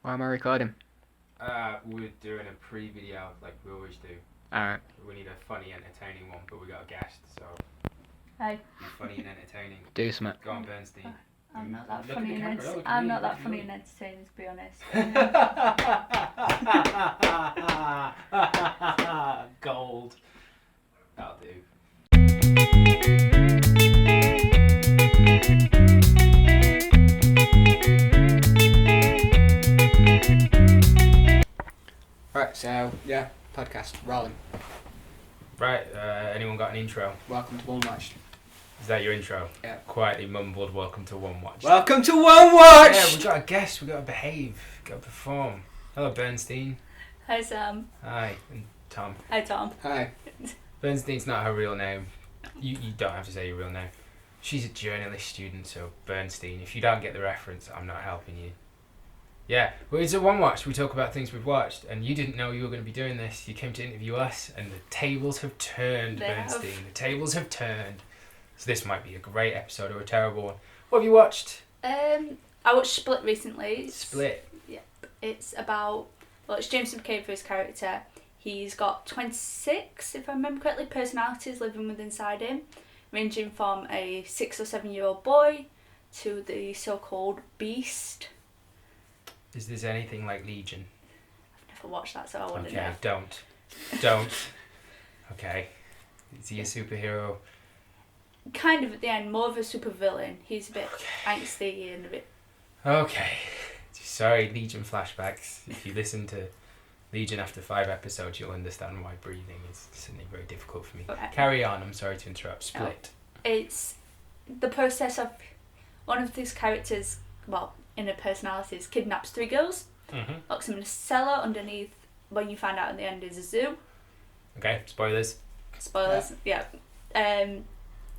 Why am I recording? We're doing a pre-video like we always do. Alright. We need a funny, entertaining one, but we got a guest, so Hey. be funny and entertaining. Do something. Go on, Bernstein. I'm not that Look funny at the and camera, look at I'm me, not look that at funny me. and entertaining, to be honest. Gold. That'll do. Right, so, yeah, podcast, rolling. Right, anyone got an intro? Welcome to One Watched. Is that your intro? Yeah. Quietly mumbled, welcome to One Watch. Welcome to One Watched! Yeah, we got a guest, we got to behave, got to perform. Hello, Bernstein. Hi Sam. Hi, and Tom. Hi Tom. Hi. Bernstein's not her real name. You don't have to say your real name. She's a journalist student, so Bernstein. If you don't get the reference, I'm not helping you. Yeah, well, it's a One Watch. We talk about things we've watched, and you didn't know you were going to be doing this. You came to interview us, and the tables have turned, They Bernstein. have. The tables have turned. So this might be a great episode or a terrible one. What have you watched? I watched Split recently. Split. It's about, well, it's James McAvoy's character. He's got 26, if I remember correctly, personalities living within inside him, ranging from a 6 or 7-year-old boy to the so-called Beast. Is this anything like Legion? I've never watched that, so I wouldn't Okay, know. don't. Okay. Is he a superhero? Kind of at the end, more of a super villain. He's a bit angsty and a bit. Okay. Sorry, Legion flashbacks. If you listen to Legion after 5 episodes, you'll understand why breathing is suddenly very difficult for me. Okay. Carry on, I'm sorry to interrupt. Split. It's the process of one of these characters, well, inner personalities, kidnaps 3 girls, Mm-hmm. locks them in a cellar underneath, when you find out in the end is a zoo. Okay, spoilers. Spoilers, yeah.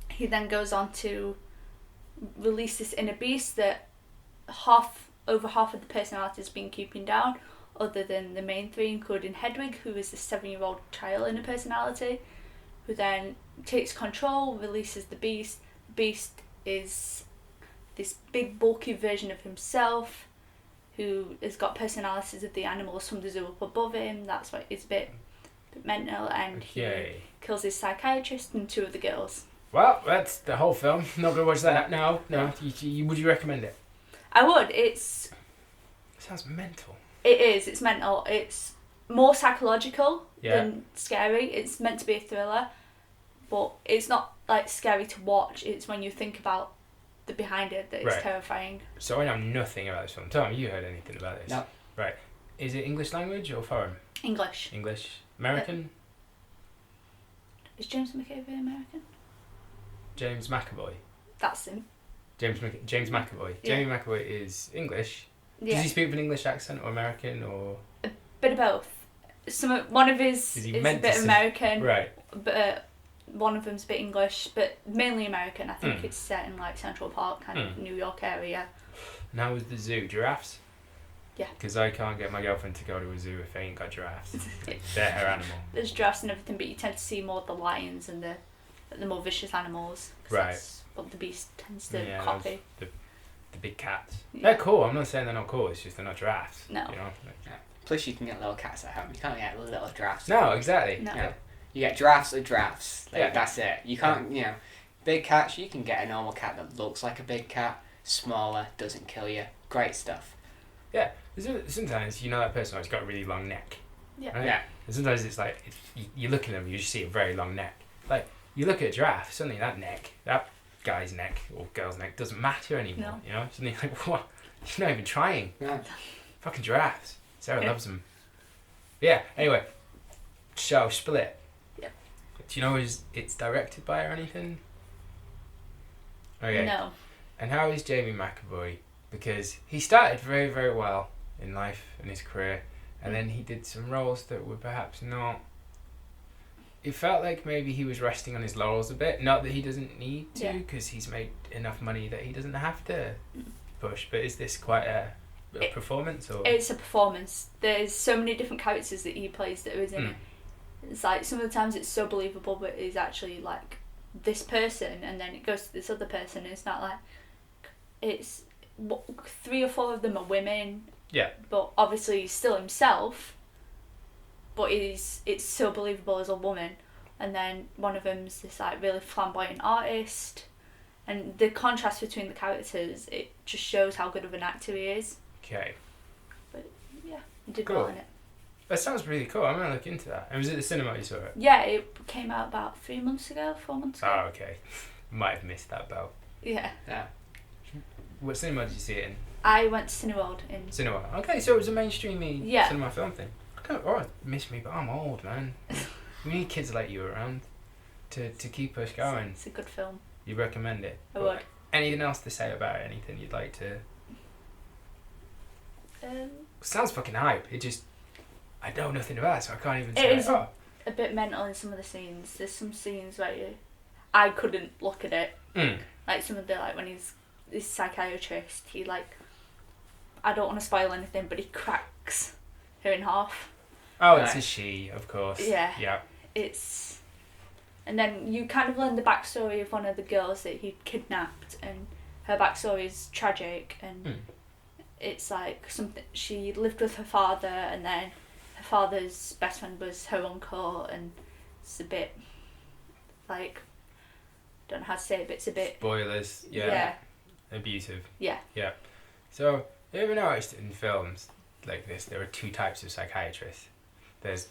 He then goes on to release this inner beast that over half of the personality has been keeping down, other than the main 3, including Hedwig, who is the 7-year-old child inner personality, who then takes control, releases the beast. The beast is this big bulky version of himself, who has got personalities of the animals from the zoo up above him. That's why he's a bit mental, and Okay. he kills his psychiatrist and 2 of the girls. Well, that's the whole film. Not gonna watch that. No. Would you recommend it? I would. It Sounds mental. is. It's mental. It's more psychological Yeah. than scary. It's meant to be a thriller, but it's not like scary to watch. It's when you think about the behind it that it's Right. terrifying. So I know nothing about this film. Tom, you heard anything about this? No. Right. Is it English language or foreign? English. English. American? Is James McAvoy American? James McAvoy. That's him. James McAvoy. Yeah. Jamie McAvoy is English. Yeah. Does he speak with an English accent or American or? Bit of both. One of his Is he is a meant bit to say- American, Right. but one of them's a bit English, but mainly American. I think Hmm. it's set in like Central Park, kind of New York area. Now with the zoo, giraffes? Yeah. Because I can't get my girlfriend to go to a zoo if they ain't got giraffes. They're her animal. There's giraffes and everything, but you tend to see more of the lions and the more vicious animals. 'Cause Right. That's what the beast tends to Yeah, copy. The big cats. Yeah. They're cool. I'm not saying they're not cool. It's just they're not giraffes. No. You know? Plus you can get little cats at home. You can't get little giraffes. No, exactly. No. Yeah. You get giraffes or giraffes. Like, Yeah. that's it. You can't, big cats, you can get a normal cat that looks like a big cat, smaller, doesn't kill you. Great stuff. Sometimes you know that person who's got a really long neck. Yeah. Right? Yeah. And sometimes it's like you look at them, you just see a very long neck. Like you look at a giraffe, suddenly that guy's neck or girl's neck doesn't matter anymore. No. You know, suddenly you're like, what? You're not even trying. Yeah. Fucking giraffes. Sarah Yeah. loves them. Yeah. Anyway, show Split. Yeah. Do you know it's directed by or anything? Okay. No. And how is Jamie McAvoy? Because he started very, very well in life and his career, and then he did some roles that were perhaps not. It felt like maybe he was resting on his laurels a bit. Not that he doesn't need to, Yeah. because he's made enough money that he doesn't have to push. But is this quite a performance or? It's a performance. There's so many different characters that he plays that is in Mm. it. It's like some of the times it's so believable, but it's actually like this person, and then it goes to this other person. And it's not like it's 3 or 4 of them are women. Yeah. But obviously he's still himself, but it's so believable as a woman. And then one of them's this like really flamboyant artist. And the contrast between the characters, it just shows how good of an actor he is. Okay. But yeah, he did Cool. well in it. That sounds really cool. I'm going to look into that. And was it the cinema you saw it? Yeah, it came out about 4 months ago. Oh, okay. Might have missed that bell. Yeah. Yeah. What cinema did you see it in? I went to Cineworld in... Cinema. Okay, so it was a mainstreamy Yeah. cinema film thing. Miss me, but I'm old, man. We need kids like you around to keep us going. It's a good film. You recommend it? I would. Anything else to say about it? Anything you'd like to... Um, Sounds fucking hype. I know nothing about it, so I can't even It say is a bit mental in some of the scenes. There's some scenes where I couldn't look at it. Mm. Like some of the, like when he's psychiatrist, he like, I don't want to spoil anything, but he cracks her in half. Oh, it's Right. a she, of course. Yeah. Yeah. It's... And then you kind of learn the backstory of one of the girls that he'd kidnapped, and her backstory is tragic, and it's like something... She lived with her father, and then her father's best friend was her uncle, and it's a bit like... don't know how to say it, but it's a bit... Spoilers. Yeah. Abusive. Yeah. Yeah. So, have you ever noticed in films like this, there are two types of psychiatrists? There's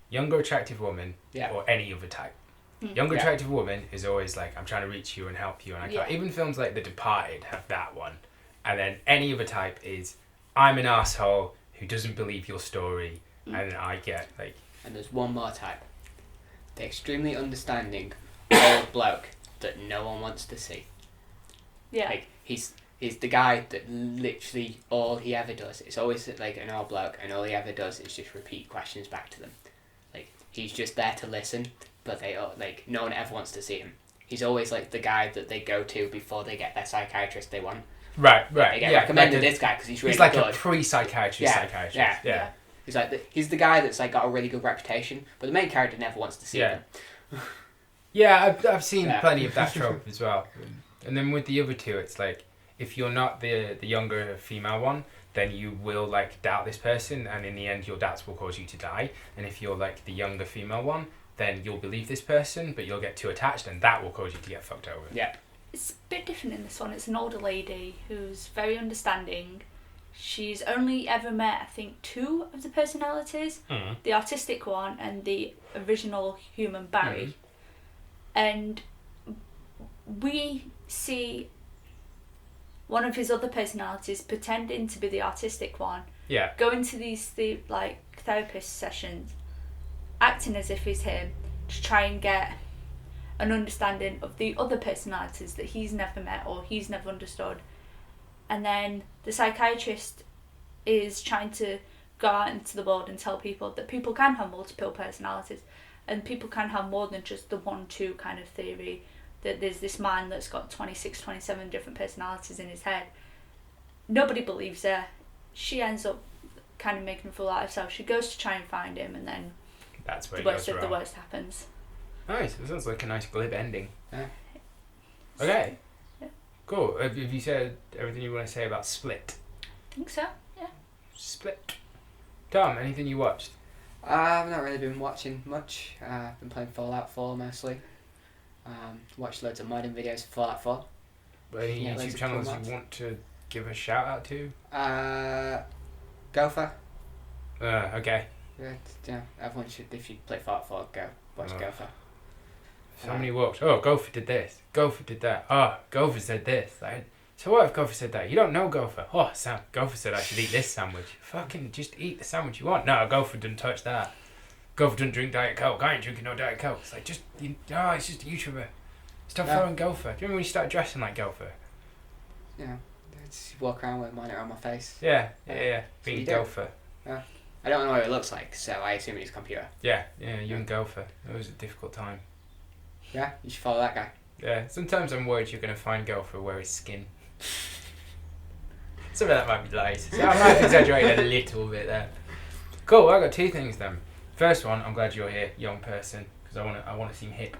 younger attractive woman Yeah. or any other type. Mm. Younger Yeah. attractive woman is always like, I'm trying to reach you and help you, and I can't. Yeah. Even films like The Departed have that one. And then any other type is, I'm an asshole who doesn't believe your story, and then I get like... And there's one more type. The extremely understanding old bloke that no one wants to see. Yeah. Like, he's the guy that literally all he ever does is always like an old bloke, and all he ever does is just repeat questions back to them. Like, he's just there to listen, but they all, like, no one ever wants to see him. He's always like the guy that they go to before they get their psychiatrist they want. Right. They get Yeah, recommended like this guy because he's really he's like good. a pre-psychiatrist psychiatrist. Yeah. Yeah. He's like he's the guy that's like got a really good reputation, but the main character never wants to see Yeah. him. Yeah, I've seen Yeah. plenty of that trope as well. And then with the other two, it's like, if you're not the younger female one, then you will like doubt this person, and in the end your doubts will cause you to die. And if you're like the younger female one, then you'll believe this person, but you'll get too attached, and that will cause you to get fucked over. Yeah. It's a bit different in this one. It's an older lady who's very understanding. She's only ever met, I think, 2 of the personalities. Mm. The artistic one and the original human Barry. And we see one of his other personalities pretending to be the artistic one, Yeah. going to these therapist sessions, acting as if he's him, to try and get an understanding of the other personalities that he's never met or he's never understood. And then the psychiatrist is trying to go out into the world and tell people that people can have multiple personalities, and people can have more than just the 1-2 kind of theory, that there's this man that's got 26, 27 different personalities in his head. Nobody believes her. She ends up kind of making a fool out of herself. She goes to try and find him, and then That's where the it worst goes of wrong. the worst happens. Nice. It sounds like a nice glib ending. Yeah. Okay. Yeah. Cool. Have you said everything you want to say about Split? I think so, yeah. Split. Tom, anything you watched? I've not really been watching much. I've been playing Fallout 4 mostly. Watched loads of modding videos for Fallout 4. Any Yeah, loads YouTube of channels cool mods. you want to give a shout out to? Gopher. Okay. Yeah, everyone should, if you play Fallout 4, go watch Oh. Gopher. So many walks. Oh, Gopher did this. Gopher did that. Oh, Gopher said this. Like, so what if Gopher said that? You don't know Gopher. Oh, Sam. Gopher said I should eat this sandwich. Fucking just eat the sandwich you want. No, Gopher didn't touch that. Gopher didn't drink Diet Coke. I ain't drinking no Diet Coke. It's like, it's just a YouTuber. Stop Yeah. following Gopher. Do you remember when you started dressing like Gopher? You know, just walk around with a monitor on my face. Yeah. So Being you do. Gopher. I don't know what it looks like, so I assume it's a computer. Yeah, you and Gopher. It was a difficult time. Yeah, you should follow that guy. Yeah, sometimes I'm worried you're going to find Gopher where his skin. Some of that might be lies. So I might have exaggerated a little bit there. Cool, I got 2 things then. First one, I'm glad you're here, young person, because I want to seem hip.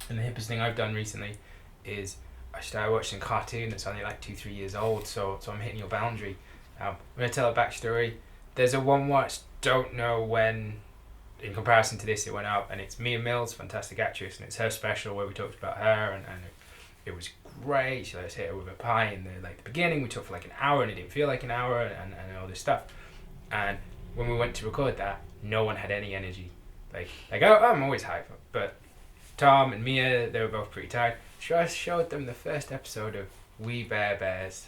And the hippest thing I've done recently is I started watching a cartoon that's only like 2-3 years old, so I'm hitting your boundary. I'm going to tell a backstory. There's a one watch, don't know when, in comparison to this, it went out, and it's Mia Mills, fantastic actress, and it's her special where we talked about her, and it was great. She let us hit her with a pie in the beginning. We talked for like an hour, and it didn't feel like an hour, and all this stuff. And when we went to record that, no one had any energy. I'm always hyped, but Tom and Mia, they were both pretty tired. So I showed them the first episode of We Bare Bears.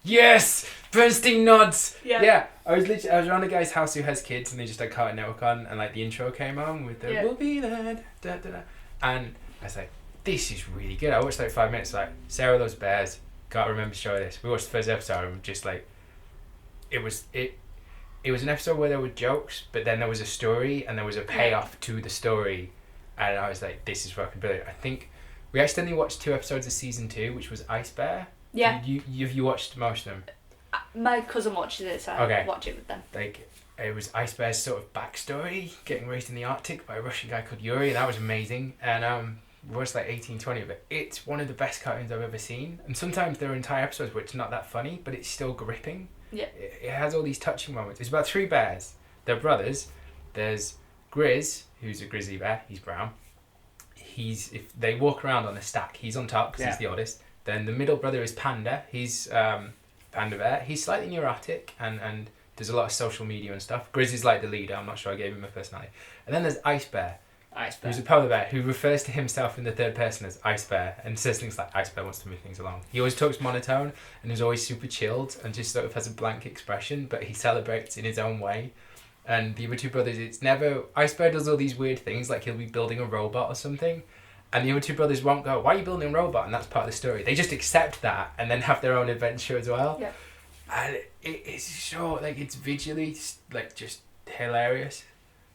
Yes! Bernstein nods! Yeah. I was around a guy's house who has kids, and they just had Cartoon Network on, and the intro came on with the we'll be there, da, da, da. And I was like, this is really good. I watched 5 minutes, Sarah loves bears, gotta remember to show this. We watched the first episode, and just it was an episode where there were jokes, but then there was a story, and there was a payoff to the story, and I was like, this is fucking brilliant. I think we accidentally watched 2 episodes of season 2, which was Ice Bear. Yeah. You watched most of them? My cousin watches it, so I watch it with them. It was Ice Bear's sort of backstory, getting raised in the Arctic by a Russian guy called Yuri. That was amazing. And we watched 18-20 of it. It's one of the best cartoons I've ever seen. And sometimes there are entire episodes where it's not that funny, but it's still gripping. Yeah. It has all these touching moments. It's about 3 bears. They're brothers. There's Grizz, who's a grizzly bear. He's brown. If they walk around on a stack, he's on top because he's the oldest. Then the middle brother is Panda. He's Panda Bear. He's slightly neurotic and does a lot of social media and stuff. Grizz is the leader. I'm not sure I gave him a personality. And then there's Ice Bear. Who's a polar bear who refers to himself in the third person as Ice Bear and says things like Ice Bear wants to move things along. He always talks monotone and is always super chilled and just sort of has a blank expression, but he celebrates in his own way. And the other 2 brothers, it's never... Ice Bear does all these weird things, he'll be building a robot or something, and the other 2 brothers won't go, why are you building a robot? And that's part of the story. They just accept that and then have their own adventure as well. Yeah. And it's so, it's visually, just hilarious.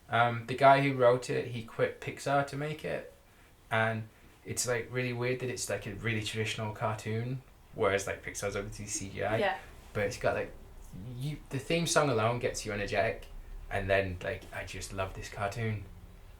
The guy who wrote it, he quit Pixar to make it, and it's really weird that it's a really traditional cartoon, whereas Pixar's obviously CGI. Yeah. But it's got the theme song alone gets you energetic, and then I just love this cartoon.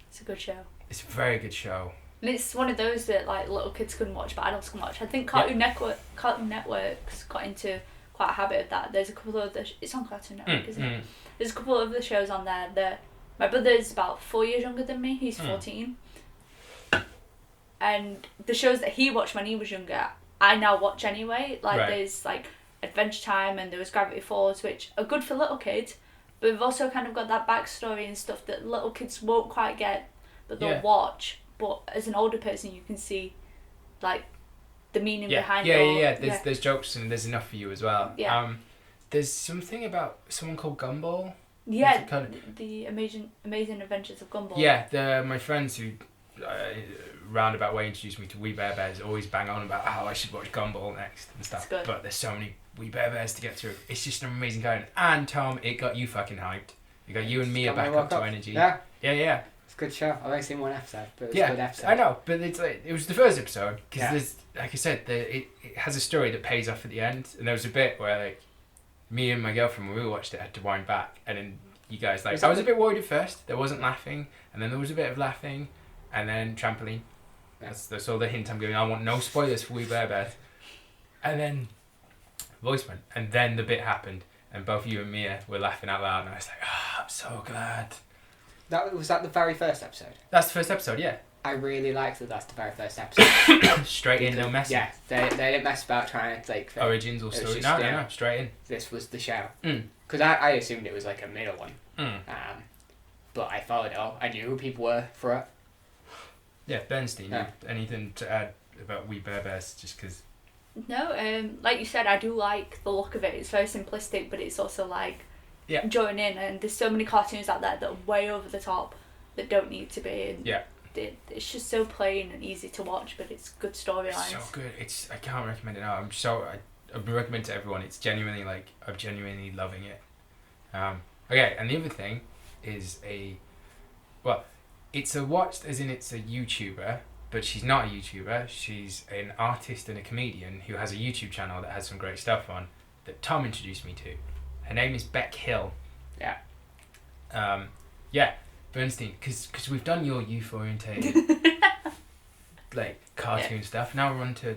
It's a good show. It's a very good show. And it's one of those that little kids can watch, but adults can watch. I think Cartoon Network's got into quite a habit of that. There's a couple of it's on Cartoon Network, isn't it? There's a couple of the shows on there that my brother's about 4 years younger than me. He's 14, and the shows that he watched when he was younger, I now watch anyway. There's Adventure Time, and there was Gravity Falls, which are good for little kids, but we've also kind of got that backstory and stuff that little kids won't quite get, but they'll watch. But as an older person, you can see, the meaning behind it. Yeah. There's jokes and there's enough for you as well. Yeah. There's something about someone called Gumball. Yeah, the Amazing Adventures of Gumball. Yeah, my friends who roundabout way introduced me to We Bare Bears always bang on about how I should watch Gumball next and stuff. But there's so many We Bare Bears to get through. It's just an amazing cartoon. And Tom, it got you fucking hyped. It got you and Mia back up to energy. Yeah. Yeah. It's a good show. I've only seen 1 episode, but it's a good episode. I know, but it was the first episode because there's, like I said, it has a story that pays off at the end, and there was a bit where me and my girlfriend when we watched it had to wind back, and then you guys I was a bit worried at first. There wasn't laughing, and then there was a bit of laughing, and then trampoline. That's all the hint I'm giving. I want no spoilers for We Bare Bears. And then voice went, and then the bit happened, and both you and Mia were laughing out loud, and I was like, I'm so glad. Was that the very first episode? That's the first episode, yeah. I really liked that that's the very first episode. Straight in, no messing. Yeah, they didn't mess about trying to origins or story. No, straight in. This was the show. Because I assumed it was a middle one. But I followed it all. I knew who people were for it. Yeah, Bernstein. Yeah. Anything to add about We Bare Bears? Just because. No, like you said, I do like the look of it. It's very simplistic, but it's also join in, and there's so many cartoons out there that are way over the top that don't need to be. And it's just so plain and easy to watch, but it's good storylines. So good. I can't recommend it now. I recommend it to everyone. It's genuinely I'm genuinely loving it. Okay, and the other thing is it's a watch as in it's a YouTuber, but she's not a YouTuber. She's an artist and a comedian who has a YouTube channel that has some great stuff on that Tom introduced me to. Her name is Beck Hill. Yeah. Bernstein, because we've done your youth orientated cartoon stuff. Now we're on to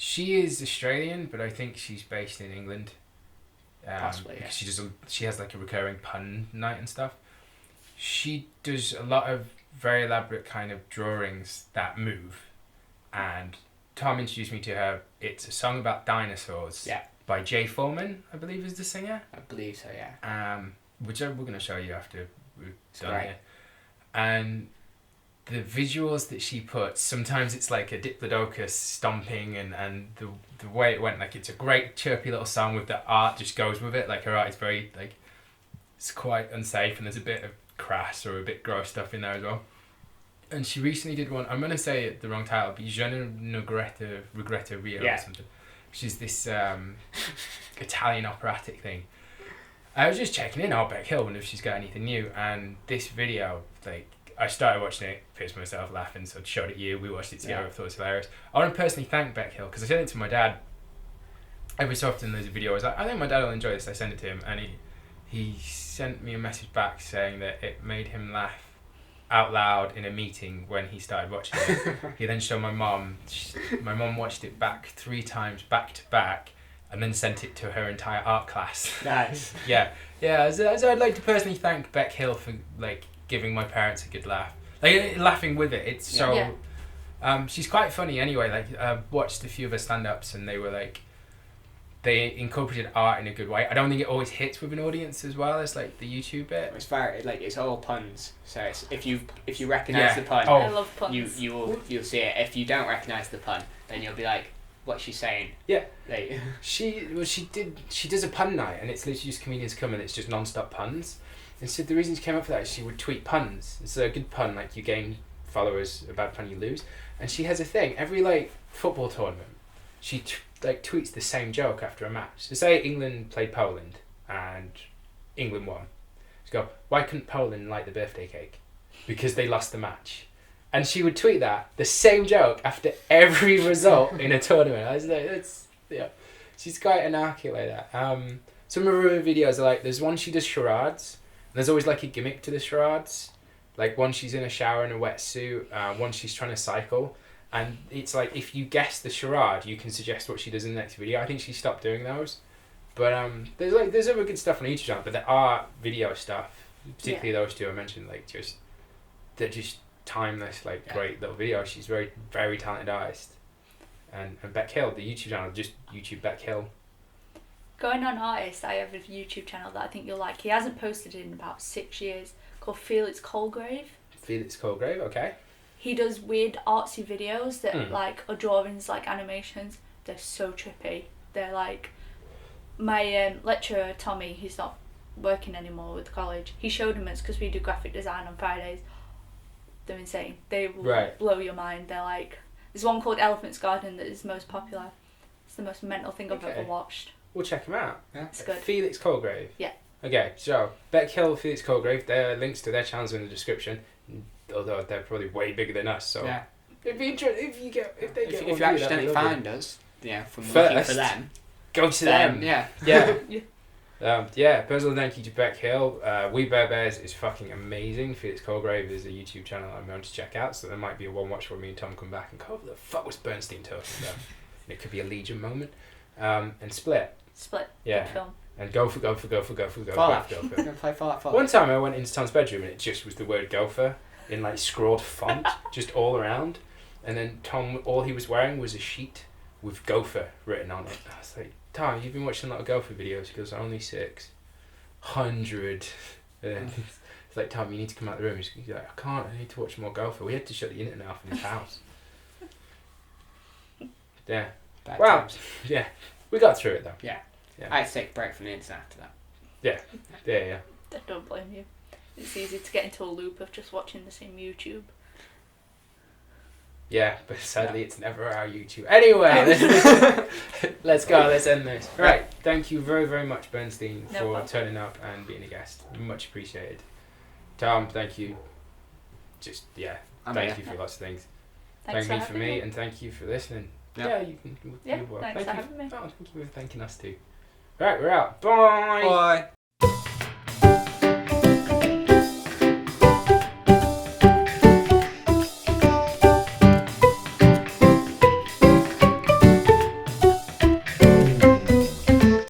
She is Australian, but I think she's based in England. Possibly, yeah. Because she has like a recurring pun night and stuff. She does a lot of very elaborate kind of drawings that move, and Tom introduced me to her. It's a song about dinosaurs. Yeah. By Jay Foreman, I believe is the singer. I believe so, yeah. Which we're going to show you after we've done great. it. And the visuals that she puts, sometimes it's like a diplodocus stomping, and the way it went, like it's a great chirpy little song with the art just goes with it. Like her art is very, like, it's quite unsafe, and there's a bit of crass or a bit gross stuff in there as well. And she recently did one, I'm going to say it the wrong title, but Je ne regrette Rio or something. She's this Italian operatic thing. I was just checking in Beck Hill, wonder if she's got anything new, and this video, like, I started watching it, pissed myself laughing, so I showed it to you, we watched it together, I thought it was hilarious. I want to personally thank Beck Hill, because I sent it to my dad. Every so often there's a video, I was like, I think my dad will enjoy this, I sent it to him, and he sent me a message back saying that it made him laugh out loud in a meeting when he started watching it. He then showed my mum. My mum watched it back 3 times back to back, and then sent it to her entire art class. Nice. Yeah. So I'd like to personally thank Beck Hill for like giving my parents a good laugh, like laughing with it. It's so. Yeah. She's quite funny anyway. Like I watched a few of her stand-ups, and they were like. They incorporated art in a good way. I don't think it always hits with an audience as well as like the YouTube bit. It's very like it's all puns. So it's, if you recognise the pun, I love puns. you'll see it. If you don't recognise the pun, then you'll be like, "What's she saying?" Yeah. Like She does a pun night, and it's literally just comedians come and it's just non-stop puns. And so the reason she came up for that is she would tweet puns. It's a good pun, like you gain followers, a bad pun you lose. And she has a thing every like football tournament. She tweets the same joke after a match. So say England played Poland and England won. She'd go, why couldn't Poland light the birthday cake? Because they lost the match. And she would tweet the same joke after every result in a tournament. I was like, she's quite anarchic like that. Some of her videos are like, there's one she does charades. And there's always like a gimmick to the charades. Like one she's in a shower in a wetsuit, one she's trying to cycle. And it's like, if you guess the charade, you can suggest what she does in the next video. I think she stopped doing those. But there's other good stuff on the YouTube channel, but the art video stuff, particularly those two I mentioned, like they're just timeless, like great little videos. She's very, very talented artist. And Beck Hill, the YouTube channel, just YouTube Beck Hill. Going on artists, I have a YouTube channel that I think you'll like. He hasn't posted in about 6 years, called Felix Colgrave. Felix Colgrave, okay. He does weird artsy videos that like are drawings, like animations. They're so trippy. They're like my lecturer Tommy, who's not working anymore with the college. He showed him it's because we do graphic design on Fridays. They're insane. They will blow your mind. They're like there's one called Elephant's Garden that is most popular. It's the most mental thing I've ever watched. We'll check him out. Yeah. It's good. Felix Colgrave. Yeah. Okay, so Beck Hill, Felix Colgrave. There are links to their channels in the description. Although they're probably way bigger than us, so it'd be interesting if you accidentally find us, from looking for them, go to them. Personal thank you to Beck Hill. We Bear Bears is fucking amazing. Felix Colgrave is a YouTube channel I'm going to check out, so there might be a one watch where me and Tom come back and go, what the fuck was Bernstein talking about? And it could be a Legion moment. And Split. Good film. And Gopher. Play Fallout. One time I went into Tom's bedroom and it just was the word Gopher in like scrawled font just all around, and then Tom, all he was wearing was a sheet with Gopher written on it. I was like, Tom, you've been watching a lot of Gopher videos. He goes, only 600. It's like, Tom, you need to come out of the room. He's like, I can't, I need to watch more Gopher. We had to shut the internet off in his house. Yeah. Bad times. Yeah, we got through it though. Yeah. I had to take a break from the internet after that. Yeah. I don't blame you. It's easy to get into a loop of just watching the same YouTube. Yeah, but sadly it's never our YouTube. Anyway, let's go. Let's end this. Right. Thank you very, very much, Bernstein, for turning up and being a guest. Much appreciated. Tom, thank you. Thank you for lots of things. Thanks thank you for me, and thank you for listening. You can. Thanks for having me. Thank you for thanking us too. Right, we're out. Bye. Bye.